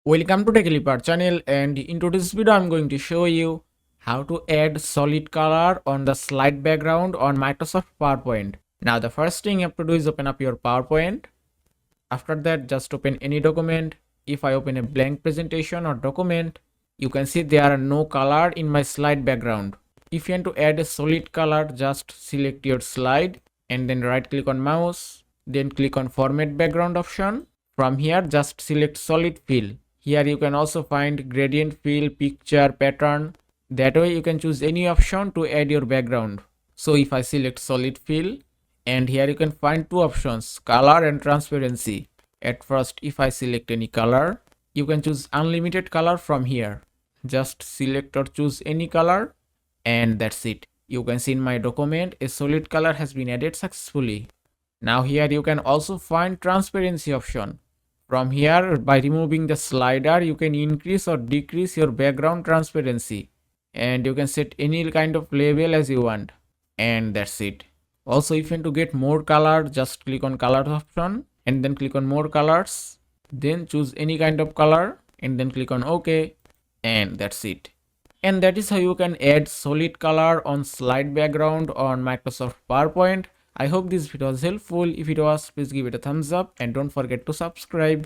Welcome to TechLeaper channel, and in today's video I'm going to show you how to add solid color on the slide background on Microsoft PowerPoint. Now the first thing you have to do is open up your PowerPoint. After that, just open any document. If I open a blank presentation or document, you can see there are no color in my slide background. If you want to add a solid color, just select your slide and then right click on mouse, then click on format background option. From here, just select solid fill. Here you can also find gradient fill, picture, pattern. That way you can choose any option to add your background. So if I select solid fill, and here you can find two options, color and transparency. At first, if I select any color, you can choose unlimited color from here. Just select or choose any color and that's it. You can see in my document a solid color has been added successfully. Now here you can also find transparency option. From here, by removing the slider, you can increase or decrease your background transparency, and you can set any kind of label as you want, and that's it. Also, if you want to get more color, just click on color option and then click on more colors, then choose any kind of color and then click on OK, and that's it. And that is how you can add solid color on slide background on Microsoft PowerPoint. I hope this video was helpful. If it was, please give it a thumbs up and don't forget to subscribe.